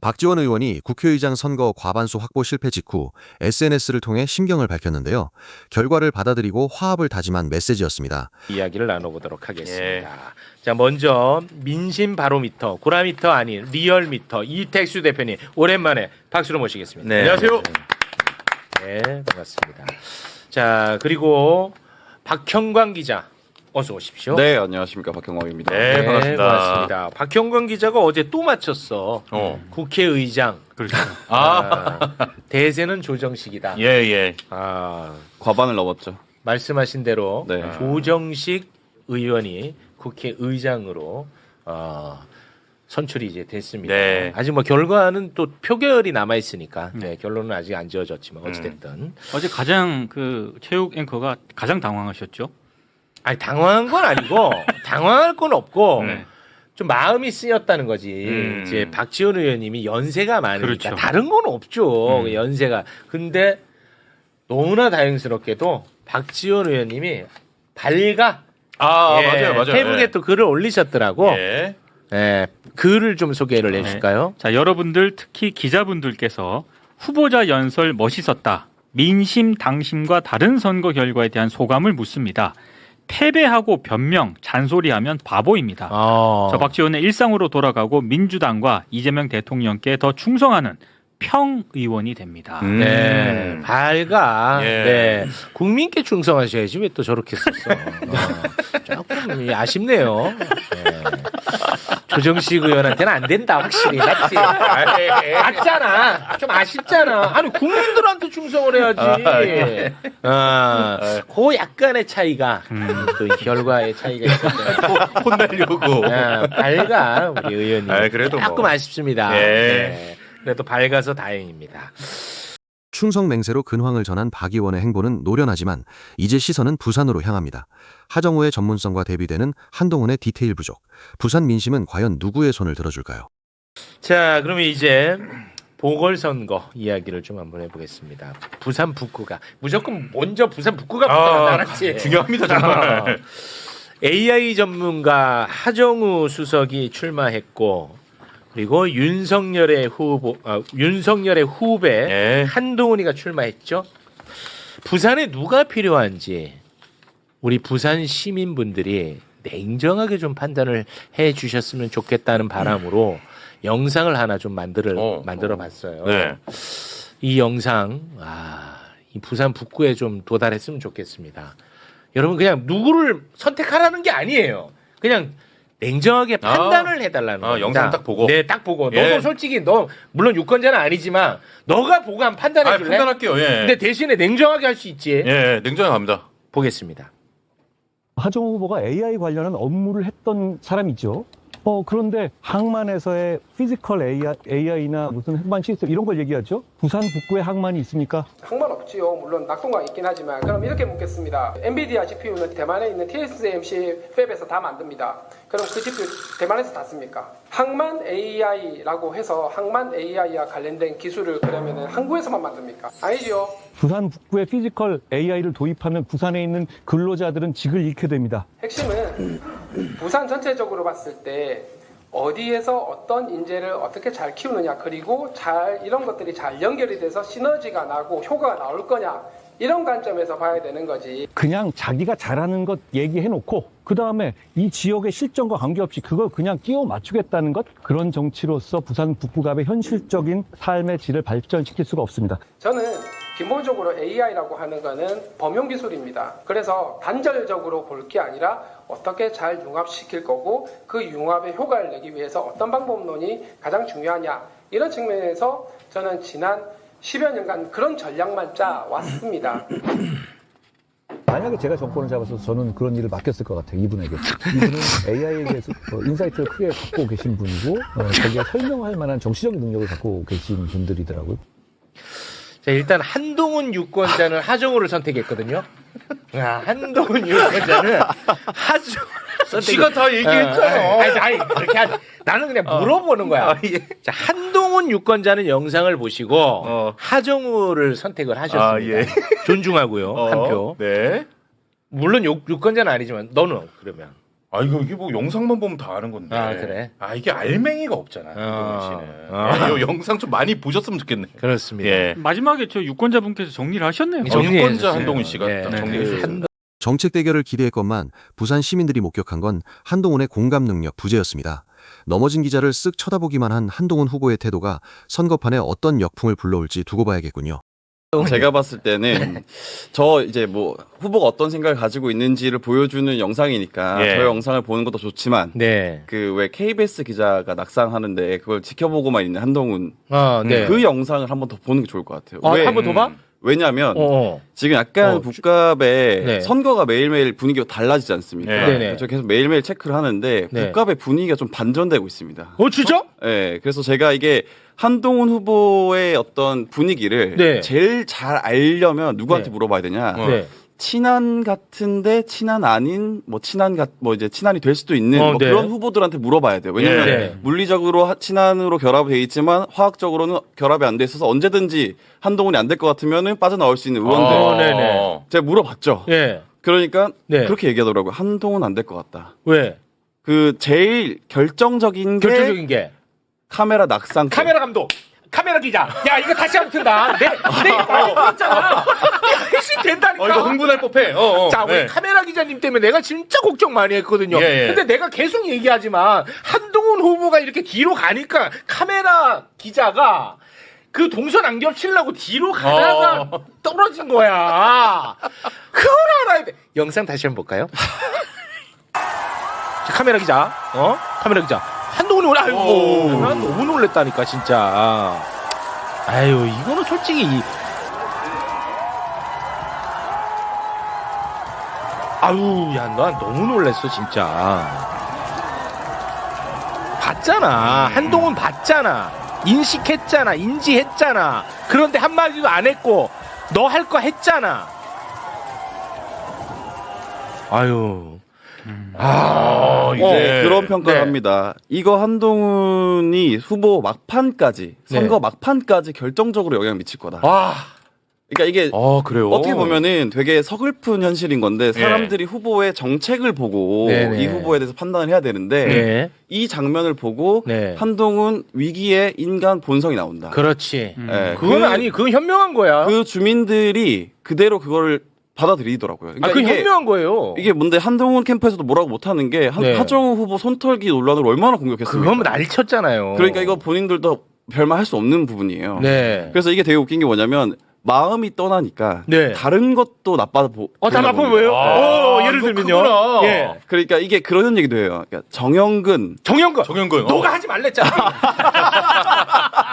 박지원 의원이 국회의장 선거 과반수 확보 실패 직후 SNS를 통해 심경을 밝혔는데요. 결과를 받아들이고 화합을 다짐한 메시지였습니다. 이야기를 나눠보도록 하겠습니다. 자, 먼저 민심 바로미터, 구라미터 아닌 리얼미터 이택수 대표님 오랜만에 박수로 모시겠습니다. 네. 안녕하세요. 네, 반갑습니다. 자, 그리고 박형광 기자 어서 오십시오. 네, 안녕하십니까, 박형광입니다. 네, 반갑습니다. 반갑습니다. 박형광 기자가 어제 또 맞췄어. 국회의장. 그렇죠. 대세는 조정식이다. 예. 과반을 넘었죠. 말씀하신 대로 네. 조정식 의원이 국회의장으로 선출이 이제 됐습니다. 네. 아직 뭐 결과는 또 표결이 남아 있으니까 결론은 아직 안 지어졌지만 어찌됐든 어제 가장 그 체육 앵커가 가장 당황하셨죠? 아니 당황한 건 아니고 당황할 건 없고 네. 좀 마음이 쓰였다는 거지. 이제 박지원 의원님이 연세가 많으니까 그렇죠. 다른 건 없죠. 연세가. 근데 너무나 다행스럽게도 박지원 의원님이 밝아. 맞아요. 페이북에 또 글을 올리셨더라고. 예. 예, 글을 좀 소개를 해줄까요? 자, 여러분들 특히 기자분들께서 후보자 연설 멋있었다. 민심 당심과 다른 선거 결과에 대한 소감을 묻습니다. 패배하고 변명, 잔소리하면 바보입니다. 저 박지원의 일상으로 돌아가고 민주당과 이재명 대통령께 더 충성하는 평 의원이 됩니다. 네, 밝아. 예. 네, 국민께 충성하셔야지 왜 또 저렇게 썼어. 조금 아쉽네요. 네. 조정식 의원한테는 안 된다 확실히 맞지? 맞잖아. 좀 아쉽잖아. 아니 국민들한테 충성을 해야지. 그 약간의 차이가 또 이 결과의 차이가 있었잖아요. 혼내려고. 밝아 우리 의원님. 그래도 조금 뭐. 아쉽습니다. 예. 네. 그래도 밝아서 다행입니다. 충성 맹세로 근황을 전한 박 의원의 행보는 노련하지만 이제 시선은 부산으로 향합니다. 하정우의 전문성과 대비되는 한동훈의 디테일 부족. 부산 민심은 과연 누구의 손을 들어줄까요? 자, 그러면 이제 보궐선거 이야기를 좀 한번 해보겠습니다. 부산 북구가 무조건 먼저 부산 북구가 붙어간다 알았지? 중요합니다 정말. AI 전문가 하정우 수석이 출마했고 그리고 윤석열의 후배 예. 한동훈이가 출마했죠. 부산에 누가 필요한지 우리 부산 시민분들이 냉정하게 좀 판단을 해 주셨으면 좋겠다는 바람으로 영상을 하나 좀 만들어 봤어요. 네. 이 영상 이 부산 북구에 좀 도달했으면 좋겠습니다. 여러분 그냥 누구를 선택하라는 게 아니에요. 그냥 냉정하게 판단을 해달라는 겁니다. 영상 딱 보고. 네, 딱 보고. 예. 너도 솔직히 너 물론 유권자는 아니지만 너가 보고 한번 판단해 줄래? 판단할게요. 예. 근데 대신에 냉정하게 할 수 있지. 예, 냉정하게 갑니다. 보겠습니다. 하정우 후보가 AI 관련한 업무를 했던 사람이죠. 그런데 항만에서의 피지컬 AI나 무슨 핵반 시스템 이런 걸 얘기하죠. 부산 북구에 항만이 있습니까? 항만 없지요. 물론 낙동강 있긴 하지만 그럼 이렇게 묻겠습니다. 엔비디아 GPU는 대만에 있는 TSMC 팹에서 다 만듭니다. 그럼 그 GPU 대만에서 다 씁니까? 항만 AI라고 해서 항만 AI와 관련된 기술을 그러면은 한국에서만 만듭니까? 아니죠. 부산 북구에 피지컬 AI를 도입하면 부산에 있는 근로자들은 직을 잃게 됩니다. 핵심은 부산 전체적으로 봤을 때 어디에서 어떤 인재를 어떻게 잘 키우느냐 그리고 이런 것들이 잘 연결이 돼서 시너지가 나고 효과가 나올 거냐 이런 관점에서 봐야 되는 거지. 그냥 자기가 잘하는 것 얘기해놓고 그 다음에 이 지역의 실정과 관계없이 그걸 그냥 끼워 맞추겠다는 것 그런 정치로서 부산 북구갑의 현실적인 삶의 질을 발전시킬 수가 없습니다. 저는 기본적으로 AI라고 하는 거는 범용 기술입니다. 그래서 단절적으로 볼 게 아니라 어떻게 잘 융합시킬 거고 그 융합의 효과를 내기 위해서 어떤 방법론이 가장 중요하냐 이런 측면에서 저는 지난 10여 년간 그런 전략만 짜 왔습니다. 만약에 제가 정권을 잡아서 저는 그런 일을 맡겼을 것 같아요. 이분에게. 이분은 AI에 대해서 인사이트를 크게 갖고 계신 분이고 거기에 설명할 만한 정치적인 능력을 갖고 계신 분들이더라고요. 자, 일단 한동훈 유권자는 하정우를 선택했거든요. 한동훈 유권자는 하정우 지가 다 얘기했잖아. 아니, 그렇게 나는 그냥 물어보는 거야. 자, 한동훈 유권자는 영상을 보시고 하정우를 선택을 하셨습니다. 예. 존중하고요. 한 표. 네. 물론 유권자는 아니지만 너는 그러면 아 이게 뭐 영상만 보면 다 아는 건데. 아, 그래? 아 이게 알맹이가 없잖아. 씨는. 이 영상 좀 많이 보셨으면 좋겠네. 그렇습니다. 예. 마지막에 저 유권자분께서 정리를 하셨네요. 정권자 한동훈 씨가 네. 딱 네. 정리해 정책 대결을 기대했건만 부산 시민들이 목격한 건 한동훈의 공감 능력 부재였습니다. 넘어진 기자를 쓱 쳐다보기만 한 한동훈 후보의 태도가 선거판에 어떤 역풍을 불러올지 두고 봐야겠군요. 제가 봤을 때는 저 이제 뭐 후보가 어떤 생각을 가지고 있는지를 보여주는 영상이니까 예. 저 영상을 보는 것도 좋지만 네. 그 왜 KBS 기자가 낙상하는데 그걸 지켜보고만 있는 한동훈 네. 그 영상을 한번 더 보는 게 좋을 것 같아요. 왜? 한 번 더 봐? 왜냐하면 어. 지금 약간 국갑에 네. 선거가 매일매일 분위기가 달라지지 않습니까? 네. 네네. 저 계속 매일매일 체크를 하는데 네. 국갑의 분위기가 좀 반전되고 있습니다. 진짜? 네, 그래서 제가 이게 한동훈 후보의 어떤 분위기를 네. 제일 잘 알려면 누구한테 네. 물어봐야 되냐? 네. 친한 같은데 친한 아닌 뭐 이제 친한이 될 수도 있는 뭐 네. 그런 후보들한테 물어봐야 돼요. 왜냐면 네. 물리적으로 친한으로 결합이 돼 있지만 화학적으로는 결합이 안 돼 있어서 언제든지 한동훈이 안 될 것 같으면은 빠져나올 수 있는 의원들. 네네. 제가 물어봤죠. 예. 그러니까 네. 그렇게 얘기하더라고요. 한동훈 안 될 것 같다. 왜? 그 제일 결정적인 게 결정적인 게. 카메라 낙상. 때. 카메라 감독. 카메라 기자. 야, 이거 다시 한번 튼다. 내 했잖아. 핵심 된다니까. 이거 흥분할 법해. 자, 우리 카메라 기자님 때문에 내가 진짜 걱정 많이 했거든요. 예. 근데 내가 계속 얘기하지만 한동훈 후보가 이렇게 뒤로 가니까 카메라 기자가 그 동선 안 겹치려고 뒤로 가다가 떨어진 거야. 그걸 알아야 돼. 영상 다시 한번 볼까요? 자, 카메라 기자. 카메라 기자. 한동훈이 오늘 아이고 난 너무 놀랬다니까 진짜. 아유 이거는 솔직히 아유 야 난 너무 놀랬어 진짜. 봤잖아. 한동훈 봤잖아. 인식했잖아. 인지했잖아. 그런데 한마디도 안 했고 너 할 거 했잖아. 아유. 이제 그런 평가를 네. 합니다. 이거 한동훈이 후보 막판까지 선거 막판까지 결정적으로 영향을 미칠 거다. 그러니까 이게 그래요. 어떻게 보면은 되게 서글픈 현실인 건데 사람들이 후보의 정책을 보고 네네. 이 후보에 대해서 판단을 해야 되는데 네. 이 장면을 보고 네. 한동훈 위기의 인간 본성이 나온다. 그렇지. 예, 그건 현명한 거야. 그 주민들이 그대로 그걸 받아들이더라고요. 그러니까 그건 현명한 거예요. 이게 뭔데 한동훈 캠프에서도 뭐라고 못하는 게 네. 하정우 후보 손털기 논란을 얼마나 공격했습니까? 그건 난리 쳤잖아요. 그러니까 이거 본인들도 별말 할 수 없는 부분이에요. 네. 그래서 이게 되게 웃긴 게 뭐냐면 마음이 떠나니까 네. 다른 것도 나빠 다 나쁘면 왜요? 예를 들면요. 그렇구나. 예. 그러니까 이게 그런 얘기도 해요. 그러니까 정영근 정영근. 너가 하지 말랬잖아.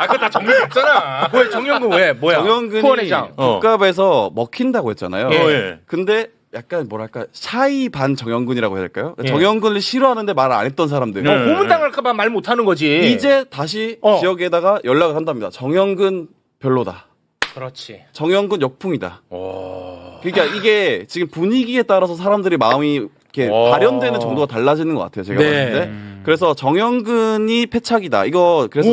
그거 다 정리됐잖아. 왜 정영근 왜? 뭐야? 정영근이 후원회장. 국갑에서 먹힌다고 했잖아요. 예. 근데 약간 뭐랄까 샤이 반 정영근이라고 해야 될까요? 예. 정영근을 싫어하는데 말 안 했던 사람들. 고문당할까봐 말 못하는 거지. 이제 다시 지역에다가 연락을 한답니다. 정영근 별로다. 그렇지. 정영근 역풍이다. 그러니까 이게 지금 분위기에 따라서 사람들이 마음이 이렇게 발현되는 정도가 달라지는 것 같아요. 제가 네. 봤을 때. 그래서 정영근이 패착이다. 이거 그래서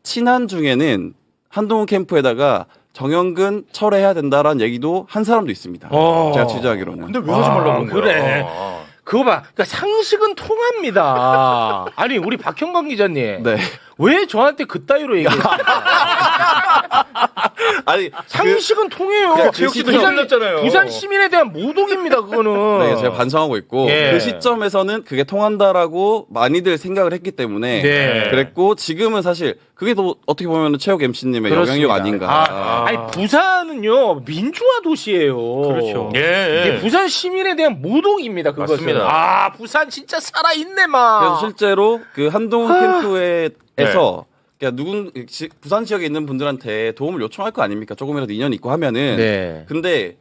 친한 중에는 한동훈 캠프에다가 정영근 철회해야 된다라는 얘기도 한 사람도 있습니다. 제가 취재하기로는. 근데 왜 하지 말라고 그런 거야? 그래. 그거 봐. 그러니까 상식은 통합니다. 아니 우리 박형광 기자님. 네. 왜 저한테 그따위로 얘기했습니까? 아니 상식은 통해요. 그냥 그 시점이었잖아요. 부산 시민에 대한 모독입니다. 그거는. 네, 제가 반성하고 있고 예. 그 시점에서는 그게 통한다라고 많이들 생각을 했기 때문에 네. 그랬고 지금은 사실 그게 또 어떻게 보면 최욱 MC님의 영향력 아닌가. 아니 부산은요 민주화 도시예요. 그렇죠. 이게 부산 시민에 대한 모독입니다. 그것은. 맞습니다. 부산 진짜 살아있네 막. 그래서 실제로 그 한동훈 캠프에서 그러니까 부산 지역에 있는 분들한테 도움을 요청할 거 아닙니까? 조금이라도 인연이 있고 하면은. 네. 근데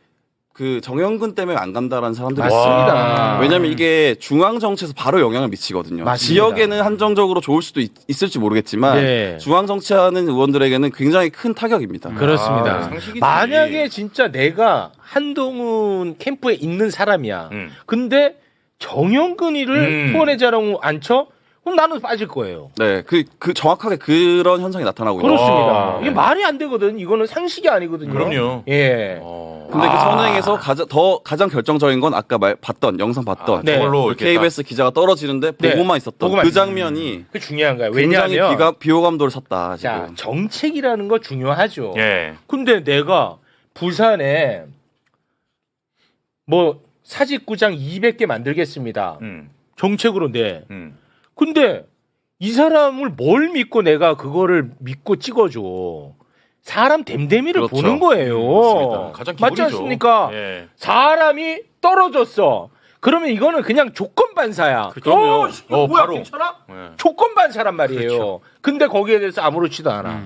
그 정영근 때문에 안 간다라는 사람들이 맞습니다. 있어요. 왜냐하면 이게 중앙 정치에서 바로 영향을 미치거든요. 맞습니다. 지역에는 한정적으로 좋을 수도 있을지 모르겠지만 네. 중앙 정치하는 의원들에게는 굉장히 큰 타격입니다. 그렇습니다. 상식이지. 만약에 진짜 내가 한동훈 캠프에 있는 사람이야. 근데 정영근이를 후원회장으로 앉혀? 그럼 나는 빠질 거예요. 네, 그 정확하게 그런 현상이 나타나고 있는 그렇습니다. 이게 말이 안 되거든. 이거는 상식이 아니거든요. 그럼요. 예. 근데 그 선행에서 가장 결정적인 건 아까 봤던 영상 봤던 네. 저걸로 그 KBS 기자가 떨어지는데 네. 보고만 있었던 보고만 그 장면이 그 중요한 거야. 굉장히 왜냐하면 비호감도를 샀다 자 지금. 정책이라는 거 중요하죠. 예. 근데 내가 부산에 뭐 사직구장 200개 만들겠습니다. 정책으로 내. 근데 이 사람을 뭘 믿고 내가 그거를 믿고 찍어줘. 사람 댐댐이를 그렇죠. 보는 거예요. 맞습니다. 가장 맞지 기본이죠. 않습니까? 예. 사람이 떨어졌어. 그러면 이거는 그냥 조건 반사야. 그럼요. 뭐야 바로. 괜찮아? 예. 조건 반사란 말이에요. 근데 거기에 대해서 아무렇지도 않아.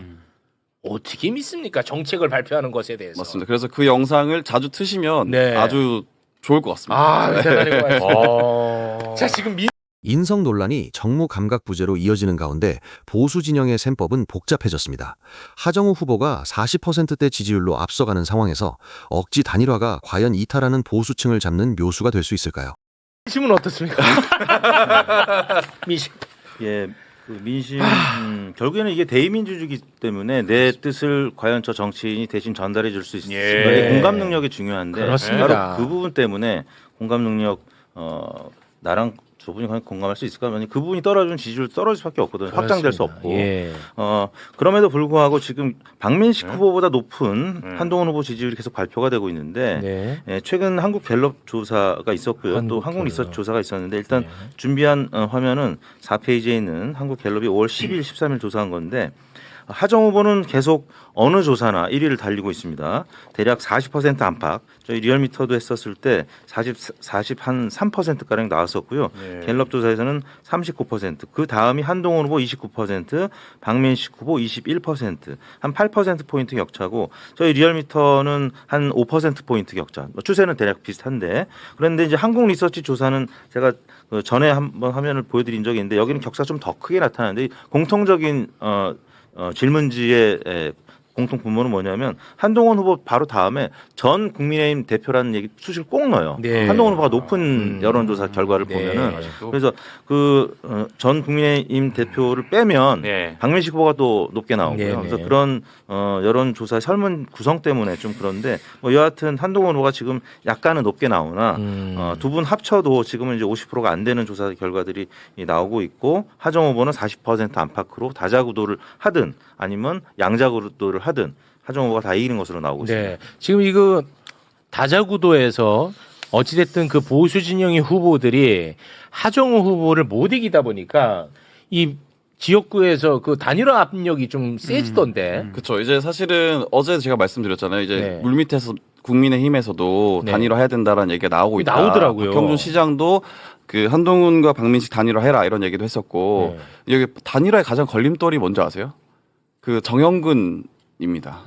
어떻게 믿습니까? 정책을 발표하는 것에 대해서. 맞습니다. 그래서 그 영상을 자주 트시면 네. 아주 좋을 것 같습니다. 아, 대단히 고맙습니다. 자, 지금 인성 논란이 정무 감각 부재로 이어지는 가운데 보수 진영의 셈법은 복잡해졌습니다. 하정우 후보가 40%대 지지율로 앞서가는 상황에서 억지 단일화가 과연 이탈하는 보수층을 잡는 묘수가 될 수 있을까요? 민심은 어떻습니까? 민심. 예, 그 민심 결국에는 이게 대의민주주의이기 때문에 내 뜻을 과연 저 정치인이 대신 전달해 줄 수 있을까? 예. 공감 능력이 중요한데 그렇습니다. 바로 그 부분 때문에 공감 능력 나랑 저분이 과연 공감할 수 있을까? 만약 그 부분이 떨어지면 지지율 떨어질 수밖에 없거든요. 확장될 수 그렇습니다. 없고. 예. 그럼에도 불구하고 지금 박민식 후보보다 높은 한동훈 후보 지지율이 계속 발표가 되고 있는데 네. 예, 최근 한국 갤럽 조사가 있었고요. 또 한국 한국 리서치 갤럽. 조사가 있었는데 일단 네. 준비한 화면은 4페이지에 있는 한국 갤럽이 5월 10일, 13일 조사한 건데 하정 후보는 계속 어느 조사나 1위를 달리고 있습니다. 대략 40% 안팎. 저희 리얼미터도 했었을 때 43%가량 나왔었고요. 네. 갤럽 조사에서는 39%. 그 다음이 한동훈 후보 29%, 박민식 후보 21%. 한 8%포인트 격차고 저희 리얼미터는 한 5%포인트 격차. 추세는 대략 비슷한데 그런데 이제 한국 리서치 조사는 제가 전에 한번 화면을 보여드린 적이 있는데 여기는 격차가 좀 더 크게 나타나는데 공통적인 질문지의 공통 분모는 뭐냐면 한동훈 후보 바로 다음에 전 국민의힘 대표라는 얘기 수식을 꼭 넣어요. 네. 한동훈 후보가 높은 여론조사 결과를 네. 보면은 아직도? 그래서 그 전 국민의힘 대표를 빼면 네. 박민식 후보가 또 높게 나오고요. 네, 네. 그래서 그런 여론조사 설문 구성 때문에 좀 그런데 뭐 여하튼 한동훈 후보가 지금 약간은 높게 나오나 두 분 합쳐도 지금은 이제 50%가 안 되는 조사 결과들이 나오고 있고 하정 후보는 40% 안팎으로 다자구도를 하든 아니면 양자구도를 하든 하정 후보가 다 이기는 것으로 나오고 있습니다. 네. 지금 이거 다자구도에서 어찌됐든 그 보수 진영의 후보들이 하정우 후보를 못 이기다 보니까 이 지역구에서 그 단일화 압력이 좀 세지던데. 그렇죠. 이제 사실은 어제 제가 말씀드렸잖아요. 이제 네. 물밑에서 국민의힘에서도 네. 단일화해야 된다라는 얘기가 나오고 있다. 나오더라고요. 박형준 시장도 그 한동훈과 박민식 단일화해라 이런 얘기도 했었고 여기 단일화의 가장 걸림돌이 뭔지 아세요? 그 정영근입니다.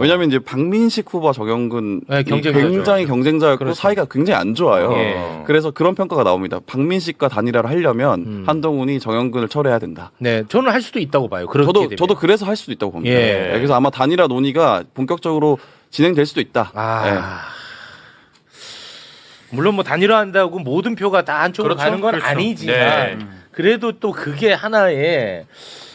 왜냐하면 이제 박민식 후보와 정영근 네, 경쟁자죠. 굉장히 경쟁자였고 그렇죠. 사이가 굉장히 안 좋아요. 예. 그래서 그런 평가가 나옵니다. 박민식과 단일화를 하려면 한동훈이 정영근을 철회해야 된다. 네, 저는 할 수도 있다고 봐요. 그렇게 되면. 저도 그래서 할 수도 있다고 봅니다. 예. 네, 그래서 아마 단일화 논의가 본격적으로 진행될 수도 있다. 아. 물론 뭐 단일화한다고 모든 표가 다 한쪽으로 그렇죠. 가는 건 그렇죠. 아니지만 네. 그래도 또 그게 하나의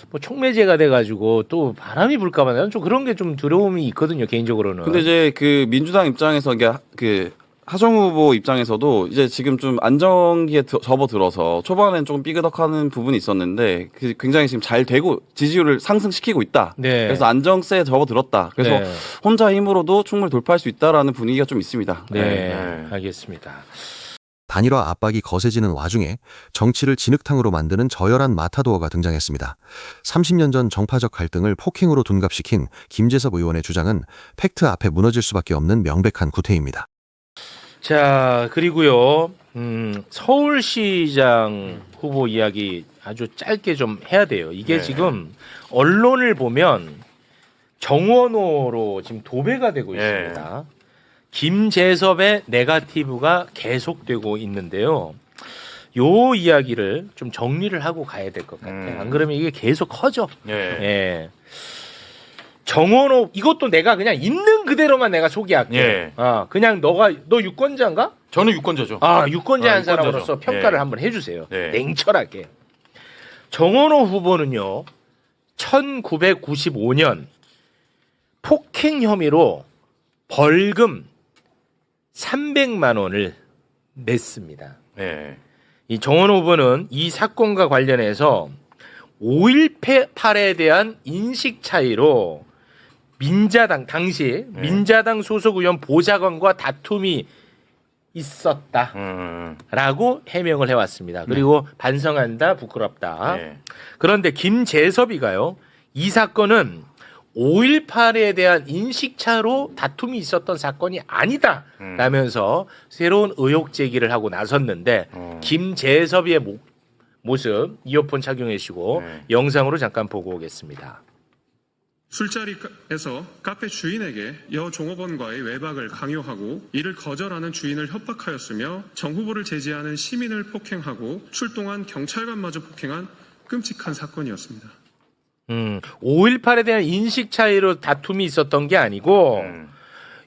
뭐 촉매제가 돼가지고 또 바람이 불까봐 나는 좀 그런 게 좀 두려움이 있거든요 개인적으로는. 근데 이제 그 민주당 입장에서 이게 그 하정우 후보 입장에서도 이제 지금 좀 안정기에 접어들어서 초반엔 조금 삐그덕하는 부분이 있었는데 그 굉장히 지금 잘 되고 지지율을 상승시키고 있다. 네. 그래서 안정세에 접어들었다. 그래서 네. 혼자 힘으로도 충분히 돌파할 수 있다라는 분위기가 좀 있습니다. 네, 알겠습니다. 단일화 압박이 거세지는 와중에 정치를 진흙탕으로 만드는 저열한 마타도어가 등장했습니다. 30년 전 정파적 갈등을 폭행으로 둔갑시킨 김재섭 의원의 주장은 팩트 앞에 무너질 수밖에 없는 명백한 구태입니다. 자, 그리고요, 서울시장 후보 이야기 아주 짧게 좀 해야 돼요. 이게 네. 지금 언론을 보면 정원호로 지금 도배가 되고 네. 있습니다. 김재섭의 네거티브가 계속되고 있는데요. 요 이야기를 좀 정리를 하고 가야 될 것 같아요. 안 그러면 이게 계속 커져. 예. 예. 정원호 이것도 내가 그냥 있는 그대로만 내가 소개할게. 예. 그냥 너 유권자인가? 저는 유권자죠. 유권자 한 유권자죠. 사람으로서 평가를 예. 한번 해주세요. 네. 냉철하게. 정원호 후보는요, 1995년 폭행 혐의로 벌금 300만 원을 냈습니다. 네. 이 정원 후보는 이 사건과 관련해서 5.18에 대한 인식 차이로 민자당 당시 민자당 소속 의원 보좌관과 다툼이 있었다라고 해명을 해왔습니다. 그리고 반성한다, 부끄럽다. 네. 그런데 김재섭이가요, 이 사건은 5.18에 대한 인식차로 다툼이 있었던 사건이 아니다 라면서 새로운 의혹 제기를 하고 나섰는데 김재섭의 모습 이어폰 착용해 주시고 영상으로 잠깐 보고 오겠습니다. 술자리에서 카페 주인에게 여 종업원과의 외박을 강요하고 이를 거절하는 주인을 협박하였으며 정 후보를 제지하는 시민을 폭행하고 출동한 경찰관마저 폭행한 끔찍한 사건이었습니다. 5.18에 대한 인식 차이로 다툼이 있었던 게 아니고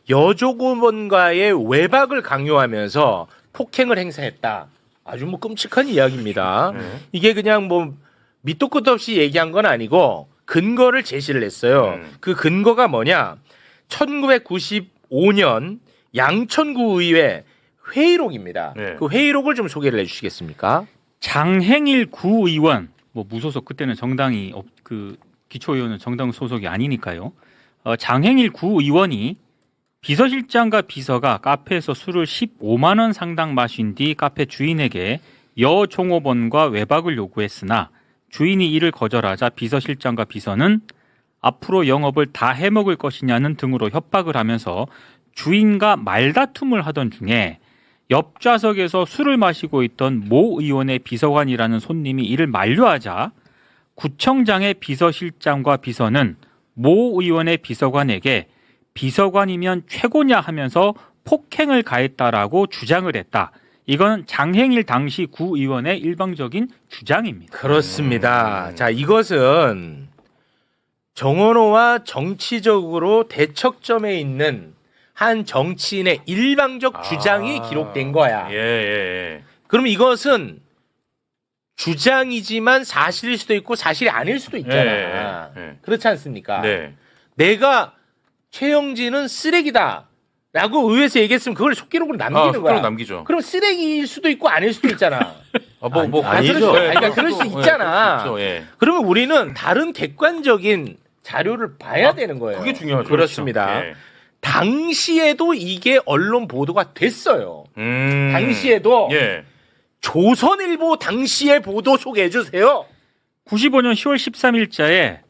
여종업원과의 외박을 강요하면서 폭행을 행사했다. 아주 뭐 끔찍한 이야기입니다. 이게 그냥 뭐 밑도 끝도 없이 얘기한 건 아니고 근거를 제시를 했어요. 그 근거가 뭐냐? 1995년 양천구의회 회의록입니다. 네. 그 회의록을 좀 소개를 해주시겠습니까? 장행일 구의원, 뭐 무소속 그때는 정당이 그 기초의원은 정당 소속이 아니니까요. 장행일 구의원이 비서실장과 비서가 카페에서 술을 15만 원 상당 마신 뒤 카페 주인에게 여종업원과 외박을 요구했으나 주인이 이를 거절하자 비서실장과 비서는 앞으로 영업을 다 해먹을 것이냐는 등으로 협박을 하면서 주인과 말다툼을 하던 중에 옆 좌석에서 술을 마시고 있던 모 의원의 비서관이라는 손님이 이를 만류하자 구청장의 비서실장과 비서는 모 의원의 비서관에게 비서관이면 최고냐 하면서 폭행을 가했다라고 주장을 했다. 이건 장행일 당시 구의원의 일방적인 주장입니다. 그렇습니다. 자, 이것은 정원호와 정치적으로 대척점에 있는 한 정치인의 일방적 주장이 기록된 거야. 예. 그럼 이것은 주장이지만 사실일 수도 있고 사실이 아닐 수도 있잖아. 예. 그렇지 않습니까? 네. 내가 최영진은 쓰레기다 라고 의회에서 얘기했으면 그걸 속기록으로 남기는 거야. 속기록 남기죠. 그럼 쓰레기일 수도 있고 아닐 수도 있잖아. 아니죠. 그러니까 그럴 수 있잖아. 그렇죠. 예. 그러면 우리는 다른 객관적인 자료를 봐야 되는 거예요. 그게 중요하죠. 그렇습니다. 그렇죠. 예. 당시에도 이게 언론 보도가 됐어요. 당시에도 예. 조선일보 당시의 보도 소개해 주세요. 95년 10월 13일자에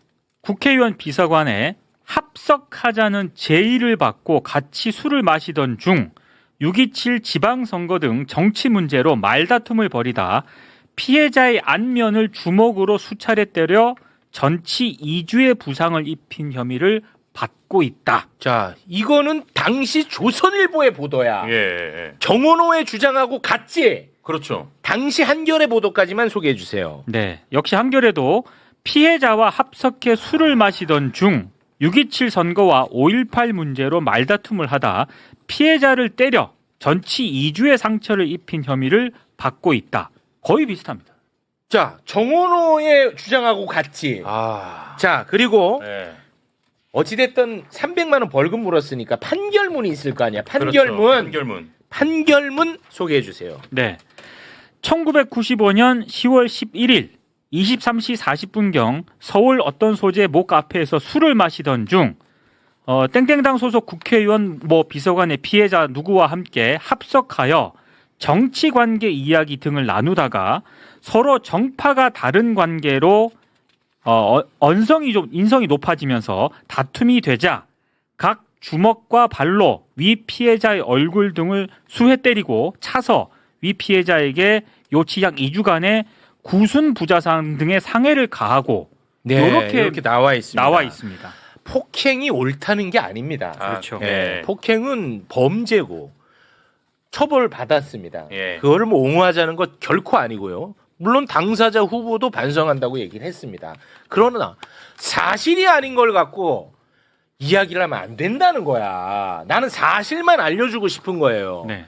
국회의원 비서관에 합석하자는 제의를 받고 같이 술을 마시던 중 6.27 지방선거 등 정치 문제로 말다툼을 벌이다 피해자의 안면을 주먹으로 수차례 때려 전치 2주의 부상을 입힌 혐의를 받고 있다. 자, 이거는 당시 조선일보의 보도야. 예. 정원호의 주장하고 같지? 그렇죠. 당시 한겨레 보도까지만 소개해 주세요. 네, 역시 한겨레도 피해자와 합석해 술을 마시던 중 6.27 선거와 5.18 문제로 말다툼을 하다 피해자를 때려 전치 2주의 상처를 입힌 혐의를 받고 있다. 거의 비슷합니다. 자, 정원호의 주장하고 같지? 자, 그리고 네. 어찌됐든 300만 원 벌금 물었으니까 판결문이 있을 거 아니야. 그렇죠. 판결문 소개해 주세요. 네. 1995년 10월 11일 23시 40분경 서울 어떤 소재 모 카페에서 술을 마시던 중 땡땡당 소속 국회의원 비서관의 피해자 누구와 함께 합석하여 정치관계 이야기 등을 나누다가 서로 정파가 다른 관계로 인성이 높아지면서 다툼이 되자 각 주먹과 발로 위 피해자의 얼굴 등을 수회 때리고 차서 위 피해자에게 요치 약 2주간의 구순 부자상 등의 상해를 가하고 이렇게 나와 있습니다. 있습니다. 폭행이 옳다는 게 아닙니다. 그렇죠. 네. 폭행은 범죄고 처벌 받았습니다. 예. 그거를 옹호하자는 것 결코 아니고요. 물론 당사자 후보도 반성한다고 얘기를 했습니다. 그러나 사실이 아닌 걸 갖고 이야기를 하면 안 된다는 거야. 나는 사실만 알려주고 싶은 거예요. 네.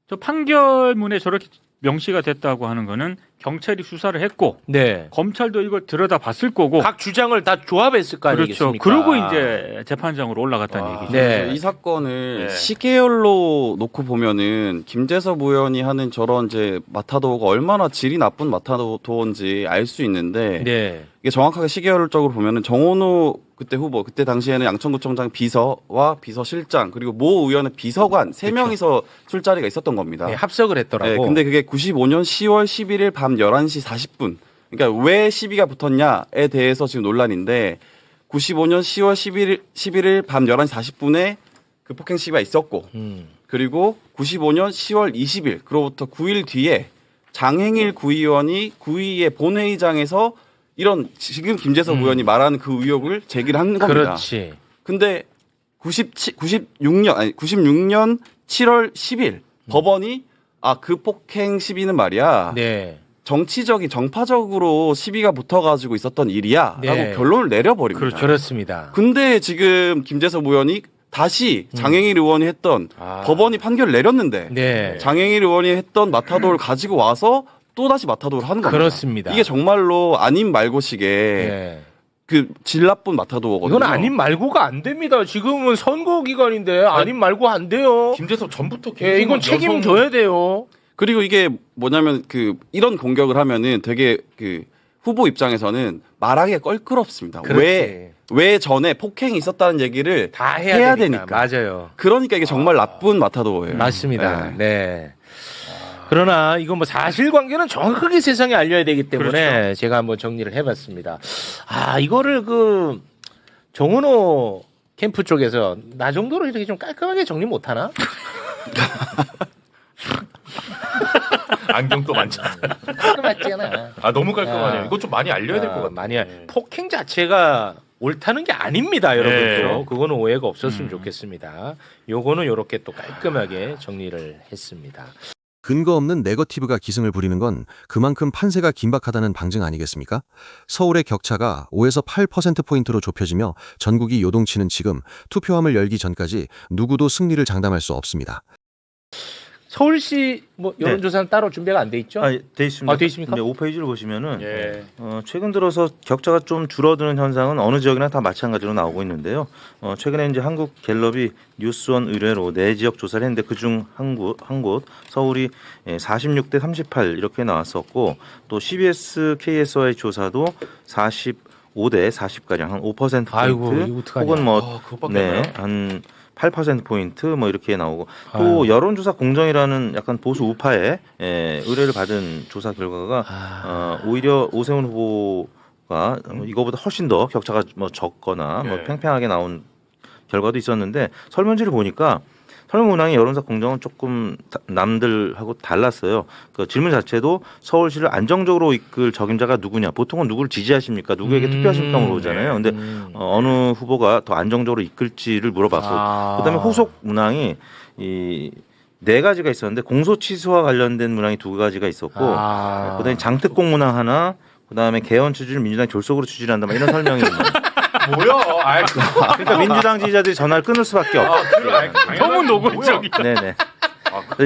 저 판결문에 저렇게 명시가 됐다고 하는 거는 경찰이 수사를 했고 네. 검찰도 이걸 들여다봤을 거고 각 주장을 다 조합했을 거 그렇죠. 아니겠습니까? 그러고 이제 재판장으로 올라갔다는 얘기죠. 네. 이 사건을 네. 시계열로 놓고 보면은 김재섭 의원이 하는 저런 이제 마타도어가 얼마나 질이 나쁜 마타도어인지 알 수 있는데 네. 이게 정확하게 시계열적으로 보면은 정원호 그때 후보, 그때 당시에는 양천구청장 비서와 비서실장 그리고 모 의원의 비서관 세 명이서 술자리가 있었던 겁니다. 네, 합석을 했더라고. 네, 근데 그게 95년 10월 11일 밤 11시 40분. 그러니까 왜 시비가 붙었냐에 대해서 지금 논란인데 95년 10월 11일 밤 11시 40분에 그 폭행 시비가 있었고 그리고 95년 10월 20일 그로부터 9일 뒤에 장행일 구의원이 구의의 본회의장에서 이런 지금 김재섭 의원이 말하는 그 의혹을 제기를 한 겁니다. 그렇지. 근데 96년 7월 10일 법원이 그 폭행 시비는 말이야. 네. 정치적인 정파적으로 시비가 붙어가지고 있었던 일이야라고 네. 결론을 내려버립니다. 그렇습니다. 근데 지금 김재섭 의원이 다시 장행일 의원이 했던 법원이 판결을 내렸는데 네. 장행일 의원이 했던 마타도를 가지고 와서 또 다시 마타도를 하는 겁니다. 그렇습니다. 이게 정말로 아님 말고식의 네. 그 질 나쁜 마타도거든요. 이건 아님 말고가 안 됩니다. 지금은 선거 기간인데 아님 말고 안 돼요. 김재섭 전부터 예, 이건 책임져야 돼요. 그리고 이게 뭐냐면 이런 공격을 하면은 되게 후보 입장에서는 말하기가 껄끄럽습니다. 그렇지. 왜 전에 폭행이 있었다는 얘기를 다 해야 되니까. 맞아요. 그러니까 이게 정말 나쁜 마타도예요. 맞습니다. 네. 그러나 이건 뭐 사실관계는 정확하게 세상에 알려야 되기 때문에 제가 한번 정리를 해봤습니다. 이거를 정은호 캠프 쪽에서 나 정도로 이렇게 좀 깔끔하게 정리 못하나? 안경도 많잖아. 깔끔하지않아. 너무 깔끔하네요. 이거 좀 많이 알려야 될 것 같아요. 많이 폭행 자체가 옳다는 게 아닙니다, 여러분들. 그거는 오해가 없었으면 좋겠습니다. 요거는 이렇게 또 깔끔하게 정리를 했습니다. 근거 없는 네거티브가 기승을 부리는 건 그만큼 판세가 긴박하다는 방증 아니겠습니까? 서울의 격차가 5에서 8%포인트로 좁혀지며 전국이 요동치는 지금 투표함을 열기 전까지 누구도 승리를 장담할 수 없습니다. 서울시 여론조사는 따로 준비가 안 돼 있죠? 돼 있습니다. 돼 있습니까? 네, 5페이지를 보시면은 최근 들어서 격차가 좀 줄어드는 현상은 어느 지역이나 다 마찬가지로 나오고 있는데요. 최근에 이제 한국갤럽이 뉴스원 의뢰로 4지역 조사를 했는데 그중 한 곳 서울이 46대 38 이렇게 나왔었고 또 CBS KSY 조사도 45대 40가량 한 5% 아이고, 포인트 이거 어떡하냐. 혹은 한 8%포인트 이렇게 나오고 또 여론조사 공정이라는 약간 보수 우파의 의뢰를 받은 조사 결과가 오히려 오세훈 후보가 이거보다 훨씬 더 격차가 적거나 팽팽하게 나온 결과도 있었는데 설문지를 보니까 설문 문항의 여론조사 공정은 조금 남들하고 달랐어요. 그 질문 자체도 서울시를 안정적으로 이끌 적임자가 누구냐. 보통은 누구를 지지하십니까? 누구에게 투표하십니까? 물어보잖아요. 근데 어느 후보가 더 안정적으로 이끌지를 물어봤고 그다음에 후속 문항이 이 4가지가 있었는데 공소 취소와 관련된 문항이 2가지가 있었고 그다음에 장특공 문항 하나 그다음에 개헌 추진을 민주당이 졸속으로 추진한다. 이런 설명이 있는 뭐야? 그러니까 민주당 지지자들이 전화를 끊을 수밖에 없죠. 너무 노골적이. 네네.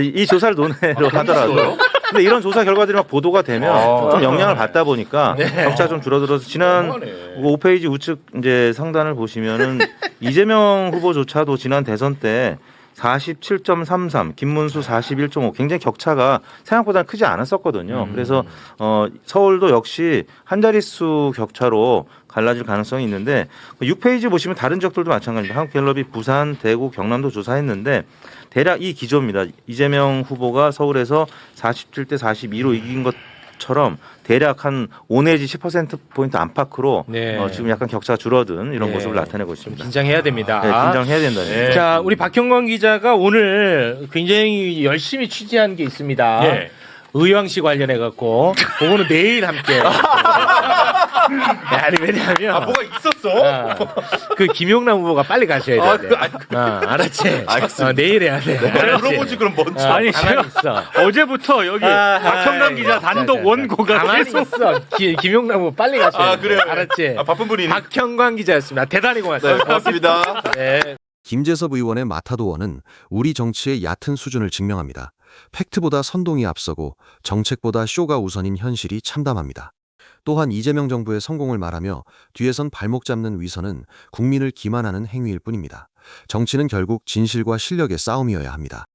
이 조사를 논외로 하더라고요. 근데 이런 조사 결과들이 막 보도가 되면 좀 영향을 받다 보니까 격차가 좀 줄어들어서 지난 5페이지 우측 이제 상단을 보시면은 이재명 후보조차도 지난 대선 때 47.33, 김문수 41.5 굉장히 격차가 생각보다 크지 않았었거든요. 그래서 서울도 역시 한 자릿수 격차로 갈라질 가능성이 있는데 6페이지 보시면 다른 지역들도 마찬가지입니다. 한국갤럽이 부산, 대구, 경남도 조사했는데 대략 이 기조입니다. 이재명 후보가 서울에서 47대 42로 이긴 것처럼 대략 한 5 내지 10%포인트 안팎으로 지금 약간 격차가 줄어든 이런 모습을 나타내고 있습니다. 긴장해야 됩니다. 네, 긴장해야 된다. 자, 우리 박형광 기자가 오늘 굉장히 열심히 취재한 게 있습니다. 의왕시 관련해 갖고 그거는 내일 함께. 아니 왜냐하면 뭐가 있었어? 그 김용남 후보가 빨리 가셔야 돼. 알았지? 내일 해야 돼. 물어보지 그럼 먼저. 아니 가만히 있어. 어제부터 여기 박형남 기자 단독 원고가 가만히 계속 있어. 김용남 후보 빨리 가셔야 돼. 그래요? 알았지? 바쁜 분이 박형광 기자였습니다. 대단히 고맙습니다. 고맙습니다. 네. 김재섭 의원의 마타도어는 우리 정치의 얕은 수준을 증명합니다. 팩트보다 선동이 앞서고 정책보다 쇼가 우선인 현실이 참담합니다. 또한 이재명 정부의 성공을 말하며 뒤에선 발목 잡는 위선은 국민을 기만하는 행위일 뿐입니다. 정치는 결국 진실과 실력의 싸움이어야 합니다.